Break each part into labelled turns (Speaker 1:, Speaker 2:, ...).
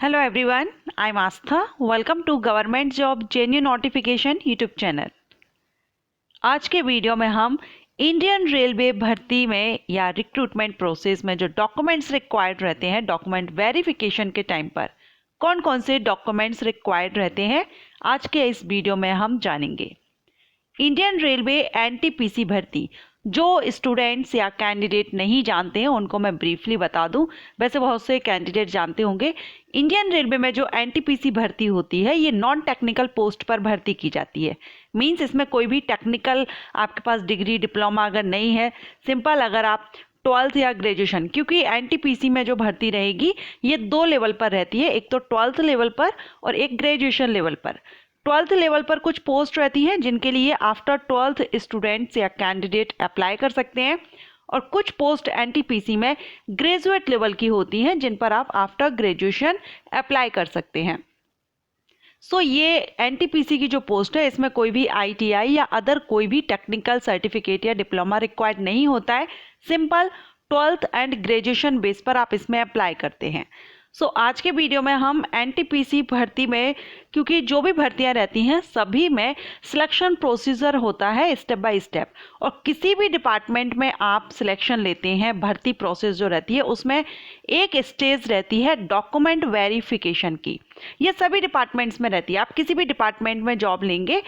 Speaker 1: Hello everyone, I'm Astha. Welcome to Government Job Genuine Notification YouTube channel. आज के video में हम Indian railway भर्ती में या रिक्रूटमेंट प्रोसेस में जो डॉक्यूमेंट्स रिक्वायर्ड रहते हैं, डॉक्यूमेंट वेरिफिकेशन के टाइम पर कौन कौन से डॉक्यूमेंट्स रिक्वायर्ड रहते हैं, आज के इस वीडियो में हम जानेंगे। इंडियन रेलवे एनटीपीसी भर्ती, जो स्टूडेंट्स या कैंडिडेट नहीं जानते हैं उनको मैं ब्रीफली बता दूं, वैसे बहुत से कैंडिडेट जानते होंगे। इंडियन रेलवे में जो एनटीपीसी भर्ती होती है ये नॉन टेक्निकल पोस्ट पर भर्ती की जाती है। मींस इसमें कोई भी टेक्निकल आपके पास डिग्री डिप्लोमा अगर नहीं है, सिंपल अगर आप 12th या ग्रेजुएशन, क्योंकि एनटीपीसी में जो भर्ती रहेगी ये 2 लेवल पर रहती है, एक तो 12th लेवल पर और एक ग्रेजुएशन लेवल पर। 12th लेवल पर कुछ पोस्ट रहती हैं जिनके लिए आफ्टर 12th स्टूडेंट्स या कैंडिडेट अप्लाई कर सकते हैं, और कुछ पोस्ट एनटीपीसी में ग्रेजुएट लेवल की होती हैं जिन पर आप आफ्टर ग्रेजुएशन अप्लाई कर सकते हैं। सो ये एनटीपीसी की जो पोस्ट है इसमें कोई भी आईटीआई या अदर कोई भी टेक्निकल सर्टिफिकेट या डिप्लोमा रिक्वायर्ड नहीं होता है। Simple 12th and graduation base पर आप इसमें अप्लाई करते हैं। आज के वीडियो में हम एनटीपीसी भर्ती में, क्योंकि जो भी भर्तियां रहती हैं सभी में सिलेक्शन प्रोसीजर होता है स्टेप बाय स्टेप, और किसी भी डिपार्टमेंट में आप सिलेक्शन लेते हैं, भर्ती प्रोसेस जो रहती है उसमें एक स्टेज रहती है डॉक्यूमेंट वेरिफिकेशन की। ये सभी डिपार्टमेंट्स में रहती है। आप किसी भी डिपार्टमेंट में जॉब लेंगे,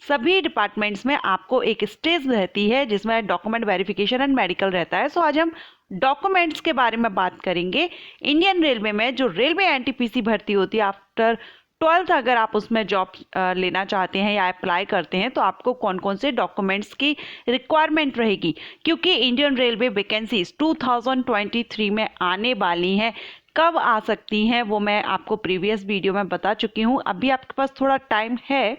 Speaker 1: सभी डिपार्टमेंट्स में आपको एक स्टेज रहती है जिसमें डॉक्यूमेंट वेरिफिकेशन एंड मेडिकल रहता है। आज हम डॉक्यूमेंट्स के बारे में बात करेंगे। इंडियन रेलवे में जो रेलवे एनटीपीसी भर्ती होती है, आफ्टर 12th अगर आप उसमें जॉब लेना चाहते हैं या अप्लाई करते हैं तो आपको कौन कौन से डॉक्यूमेंट्स की रिक्वायरमेंट रहेगी, क्योंकि इंडियन रेलवे वैकेंसीज 2023 में आने वाली हैं। कब आ सकती हैं वो मैं आपको प्रीवियस वीडियो में बता चुकी हूँ। अभी आपके पास थोड़ा टाइम है,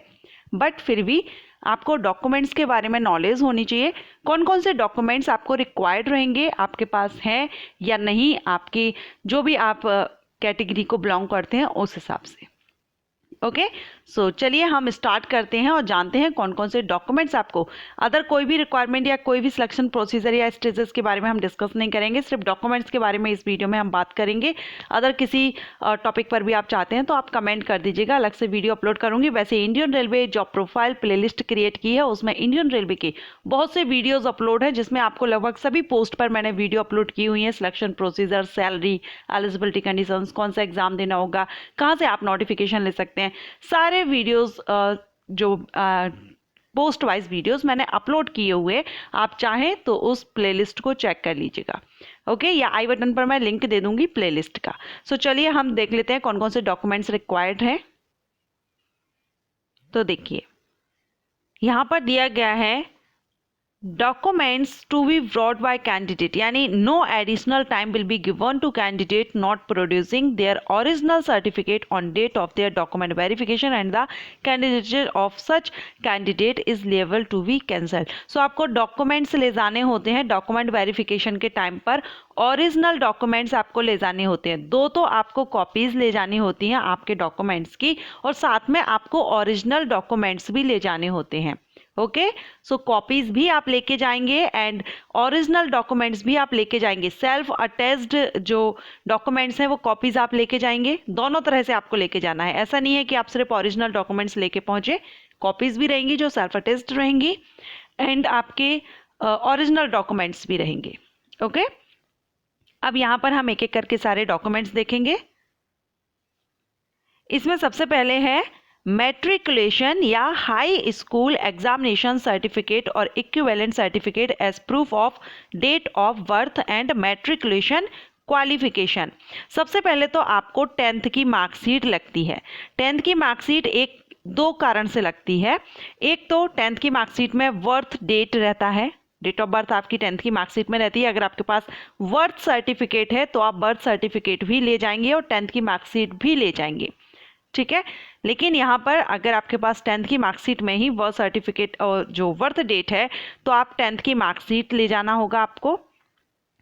Speaker 1: बट फिर भी आपको डॉक्यूमेंट्स के बारे में नॉलेज होनी चाहिए। कौन कौन से डॉक्यूमेंट्स आपको रिक्वायर्ड रहेंगे, आपके पास हैं या नहीं, आपकी जो भी आप कैटेगरी को बिलोंग करते हैं उस हिसाब से। ओके, सो चलिए हम स्टार्ट करते हैं और जानते हैं कौन कौन से डॉक्यूमेंट्स आपको। अदर कोई भी रिक्वायरमेंट या कोई भी सिलेक्शन प्रोसीजर या स्टेजेस के बारे में हम डिस्कस नहीं करेंगे, सिर्फ डॉक्यूमेंट्स के बारे में इस वीडियो में हम बात करेंगे। अदर किसी टॉपिक पर भी आप चाहते हैं तो आप कमेंट कर दीजिएगा, अलग से वीडियो अपलोड करूंगी। वैसे Indian railway job profile playlist create की है, उसमें इंडियन रेलवे के बहुत से वीडियोज अपलोड है जिसमें आपको लगभग सभी पोस्ट पर मैंने वीडियो अपलोड की हुई है। Selection procedure, salary, eligibility conditions, कौन सा एग्जाम देना होगा, कहाँ से आप नोटिफिकेशन ले सकते हैं, सारे वीडियोस जो पोस्ट वाइज वीडियोस मैंने अपलोड किए हुए, आप चाहें तो उस प्लेलिस्ट को चेक कर लीजिएगा। ओके, या आई बटन पर मैं लिंक दे दूंगी प्लेलिस्ट का। चलिए हम देख लेते हैं कौन कौन से डॉक्यूमेंट्स रिक्वायर्ड हैं। तो देखिए यहाँ पर दिया गया है documents to be brought by candidate, यानी no additional time will be given to candidate not producing their original certificate on date of their document verification and the candidature of such candidate is liable to be cancelled। आपको documents ले जाने होते हैं document verification के time पर। Original documents आपको ले जाने होते हैं, 2 तो आपको कॉपीज ले जानी होती हैं आपके डॉक्यूमेंट्स की, और साथ में आपको ओरिजिनल डॉक्यूमेंट्स भी ले जाने होते हैं। ओके, कॉपीज भी आप लेके जाएंगे एंड ओरिजिनल डॉक्यूमेंट्स भी आप लेके जाएंगे। सेल्फ अटेस्ड जो डॉक्यूमेंट्स हैं वो कॉपीज आप लेके जाएंगे, दोनों तरह से आपको लेके जाना है। ऐसा नहीं है कि आप सिर्फ ओरिजिनल डॉक्यूमेंट्स लेके पहुंचे, कॉपीज भी रहेंगी जो सेल्फ अटेस्ड रहेंगी एंड आपके ओरिजिनल डॉक्यूमेंट्स भी रहेंगे। ओके, अब यहाँ पर हम एक एक करके सारे डॉक्यूमेंट्स देखेंगे। इसमें सबसे पहले है मैट्रिकुलेशन या हाई स्कूल एग्जामिनेशन सर्टिफिकेट और equivalent certificate as proof of date of birth and matriculation qualification. सबसे पहले तो आपको 10th की मार्कशीट लगती है। 10th की मार्कशीट 2 कारण से लगती है। एक तो 10th की मार्कशीट में बर्थ डेट रहता है, डेट ऑफ बर्थ आपकी 10th की मार्कशीट में रहती है। अगर आपके पास बर्थ सर्टिफिकेट है तो आप बर्थ सर्टिफिकेट भी ले जाएंगे और 10th की मार्कशीट भी ले जाएंगे, ठीक है। लेकिन यहाँ पर अगर आपके पास 10th की मार्कशीट में ही बर्थ सर्टिफिकेट और जो बर्थ डेट है तो आप 10th की मार्कशीट ले जाना होगा आपको,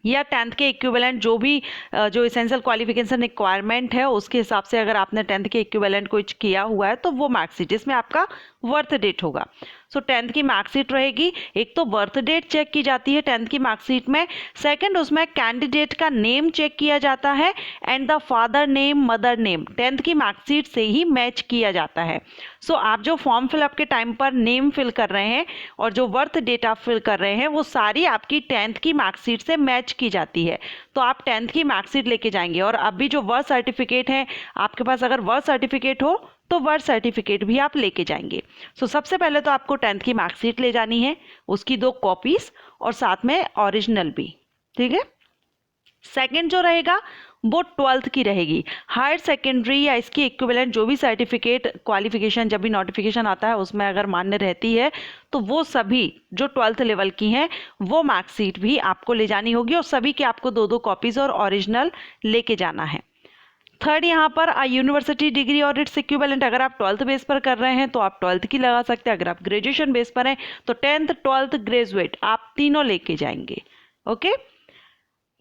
Speaker 1: या 10th के इक्विवेलेंट जो भी जो एसेंशियल क्वालिफिकेशन रिक्वायरमेंट है उसके हिसाब से अगर आपने 10th के इक्विवेलेंट कुछ किया हुआ है तो वो मार्कशीट जिसमें आपका बर्थ डेट होगा। सो 10th की मार्कशीट रहेगी। एक तो बर्थ डेट चेक की जाती है 10th की मार्कशीट में, सेकंड उसमें कैंडिडेट का नेम चेक किया जाता है and the father name mother name 10th की मार्कशीट से ही मैच किया जाता है। सो आप जो फॉर्म फिलअप के टाइम पर नेम फिल कर रहे हैं और जो बर्थ डेट आप फिल कर रहे हैं वो सारी आपकी 10th की मार्कशीट से मैच की जाती है। तो आप 10th की मार्कशीट लेके जाएंगे और अभी जो बर्थ सर्टिफिकेट है आपके पास, अगर बर्थ सर्टिफिकेट हो तो बर्थ सर्टिफिकेट भी आप लेके जाएंगे। सो सबसे पहले तो आपको 10th की मार्कशीट ले जानी है, उसकी 2 कॉपीज और साथ में ओरिजिनल भी, ठीक है। सेकंड जो रहेगा वो 12th की रहेगी। हायर सेकेंडरी या इसकी इक्विवेलेंट जो भी सर्टिफिकेट क्वालिफिकेशन जब भी नोटिफिकेशन आता है उसमें अगर मान्य रहती है तो वो सभी जो 12th लेवल की हैं वो मार्कशीट भी आपको ले जानी होगी और सभी की आपको 2-2 कॉपीज और ओरिजिनल लेके जाना है। थर्ड यहाँ पर यूनिवर्सिटी डिग्री और इट्स इक्विवेलेंट, अगर आप 12th बेस पर कर रहे हैं तो आप 12th की लगा सकते हैं। अगर आप ग्रेजुएशन बेस पर हैं तो 10th 12th ग्रेजुएट आप तीनों लेके जाएंगे। ओके,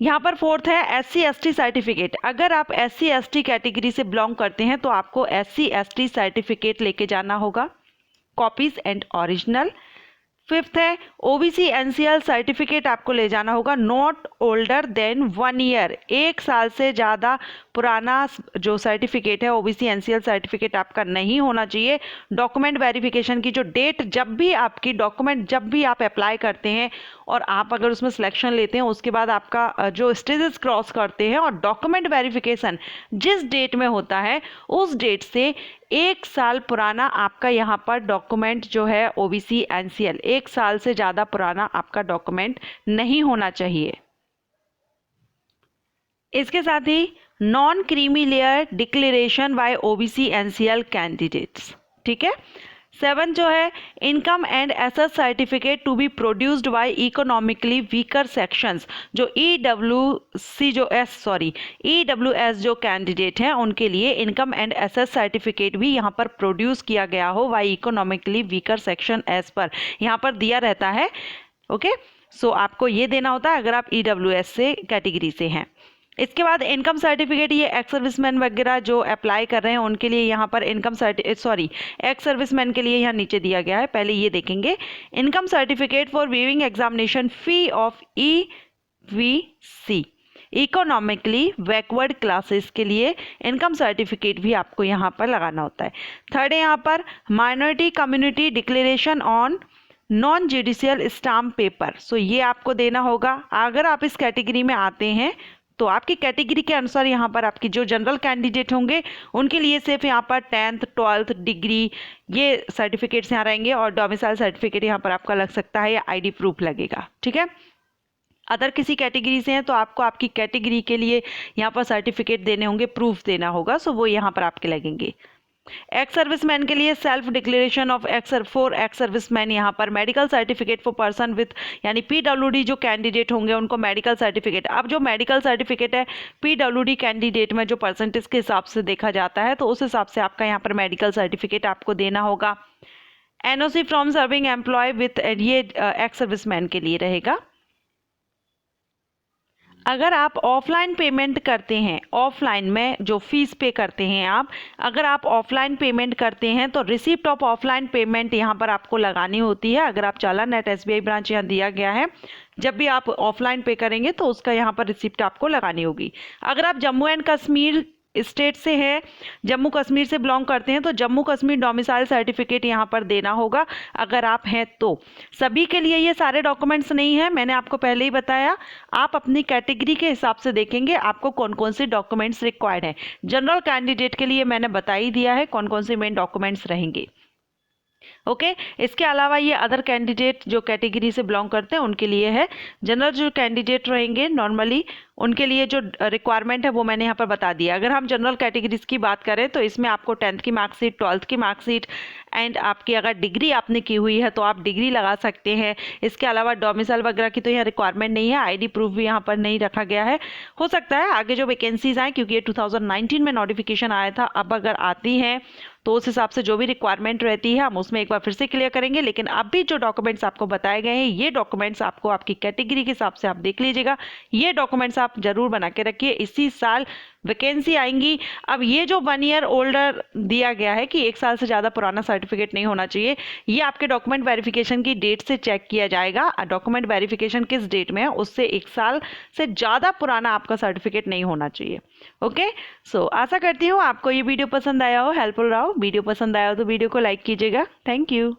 Speaker 1: यहाँ पर फोर्थ है SC ST सर्टिफिकेट। अगर आप SC ST कैटेगरी से बिलोंग करते हैं तो आपको SC ST सर्टिफिकेट लेके जाना होगा, कॉपीज एंड ओरिजिनल। फिफ्थ है OBC NCL सर्टिफिकेट आपको ले जाना होगा, नॉट ओल्डर देन 1 ईयर, 1 साल से ज़्यादा पुराना जो सर्टिफिकेट है OBC NCL सर्टिफिकेट आपका नहीं होना चाहिए। डॉक्यूमेंट वेरिफिकेशन की जो डेट, जब भी आपकी डॉक्यूमेंट जब भी आप अप्लाई करते हैं और आप अगर उसमें सिलेक्शन लेते हैं उसके बाद आपका जो स्टेजेस क्रॉस करते हैं और डॉक्यूमेंट वेरिफिकेशन जिस डेट में होता है उस डेट से 1 साल पुराना आपका यहाँ पर डॉक्यूमेंट जो है OBC NCL 1 साल से ज़्यादा पुराना आपका डॉक्यूमेंट नहीं होना चाहिए। इसके साथ ही non creamy layer declaration by OBC NCL candidates, ठीक है। 7 जो है income and asset certificate to be produced by economically weaker sections, जो EWS जो कैंडिडेट हैं उनके लिए इनकम एंड एसेट सर्टिफिकेट भी यहाँ पर प्रोड्यूस किया गया हो by economically weaker section as per, यहाँ पर दिया रहता है। ओके, सो आपको ये देना होता है अगर आप EWS से कैटेगरी से हैं। इसके बाद इनकम सर्टिफिकेट, ये एक्स सर्विसमैन वगैरह जो अप्लाई कर रहे हैं उनके लिए यहाँ पर एक्स सर्विसमैन के लिए यहाँ नीचे दिया गया है, पहले ये देखेंगे। Income certificate for viewing examination fee of EVC, economically backward classes के लिए इनकम सर्टिफिकेट भी आपको यहाँ पर लगाना होता है। थर्ड है यहाँ पर minority community declaration on non judicial stamp paper, so ये आपको देना होगा। अगर आप इस कैटेगरी में आते हैं तो आपकी कैटेगरी के अनुसार यहाँ पर आपकी जो जनरल कैंडिडेट होंगे उनके लिए सिर्फ यहाँ पर 10th 12th डिग्री ये सर्टिफिकेट्स यहाँ रहेंगे और डोमिसाइल सर्टिफिकेट यहाँ पर आपका लग सकता है या ID प्रूफ लगेगा, ठीक है। अदर किसी कैटेगरी से हैं तो आपको आपकी कैटेगरी के लिए यहाँ पर सर्टिफिकेट देने होंगे, प्रूफ देना होगा, सो वो यहाँ पर आपके लगेंगे। एक्स सर्विसमैन के लिए self declaration of ex serviceman, यहाँ पर medical certificate for person with, यानी PWD जो कैंडिडेट होंगे उनको मेडिकल सर्टिफिकेट। अब जो मेडिकल सर्टिफिकेट है PWD कैंडिडेट में जो परसेंटेज के हिसाब से देखा जाता है तो उस हिसाब से आपका यहाँ पर मेडिकल सर्टिफिकेट आपको देना होगा। NOC from serving employ with, ये एक्स सर्विसमैन के लिए रहेगा। अगर आप ऑफलाइन पेमेंट करते हैं, ऑफलाइन में जो फीस पे करते हैं आप, अगर आप ऑफलाइन पेमेंट करते हैं तो रिसिप्ट ऑफ ऑफलाइन पेमेंट यहाँ पर आपको लगानी होती है। अगर आप चालान नेट SBI ब्रांच यहाँ दिया गया है, जब भी आप ऑफलाइन पे करेंगे तो उसका यहाँ पर रिसिप्ट आपको लगानी होगी। अगर आप जम्मू एंड कश्मीर स्टेट से है, जम्मू कश्मीर से बिलोंग करते हैं तो जम्मू कश्मीर डोमिसाइल सर्टिफिकेट यहाँ पर देना होगा अगर आप हैं तो। सभी के लिए ये सारे डॉक्यूमेंट्स नहीं है, मैंने आपको पहले ही बताया, आप अपनी कैटेगरी के हिसाब से देखेंगे आपको कौन कौन से डॉक्यूमेंट्स रिक्वायर्ड हैं। जनरल कैंडिडेट के लिए मैंने बता ही दिया है कौन कौन से मेन डॉक्यूमेंट्स रहेंगे। ओके, इसके अलावा ये अदर कैंडिडेट जो कैटेगरी से बिलोंग करते हैं उनके लिए है। जनरल जो कैंडिडेट रहेंगे नॉर्मली उनके लिए जो रिक्वायरमेंट है वो मैंने यहाँ पर बता दिया। अगर हम जनरल कैटेगरीज की बात करें तो इसमें आपको 10th की मार्कशीट, 12th की मार्कशीट एंड आपकी अगर डिग्री आपने की हुई है तो आप डिग्री लगा सकते हैं। इसके अलावा डोमिसाइल वगैरह की तो यहाँ रिक्वायरमेंट नहीं है, ID प्रूफ भी यहाँ पर नहीं रखा गया है। हो सकता है आगे जो वैकेंसीज आए, क्योंकि ये 2019 में नोटिफिकेशन आया था, अब अगर आती हैं तो उस हिसाब से जो भी रिक्वायरमेंट रहती है हम उसमें एक बार बार फिर से क्लियर करेंगे। लेकिन अभी जो डॉक्यूमेंट्स आपको बताए गए हैं, ये डॉक्यूमेंट्स आपको आपकी कैटेगरी के हिसाब से आप देख लीजिएगा। ये डॉक्यूमेंट्स आप जरूर बना के रखिए, इसी साल वैकेंसी आएंगी। अब ये जो 1 ईयर ओल्डर दिया गया है कि 1 साल से ज़्यादा पुराना सर्टिफिकेट नहीं होना चाहिए, ये आपके डॉक्यूमेंट वेरिफिकेशन की डेट से चेक किया जाएगा। डॉक्यूमेंट वेरिफिकेशन किस डेट में है, उससे 1 साल से ज़्यादा पुराना आपका सर्टिफिकेट नहीं होना चाहिए। ओके, सो आशा करती हूँ आपको ये वीडियो पसंद आया हो, हेल्पफुल रहा हो। वीडियो पसंद आया हो तो वीडियो को लाइक कीजिएगा। Thank you.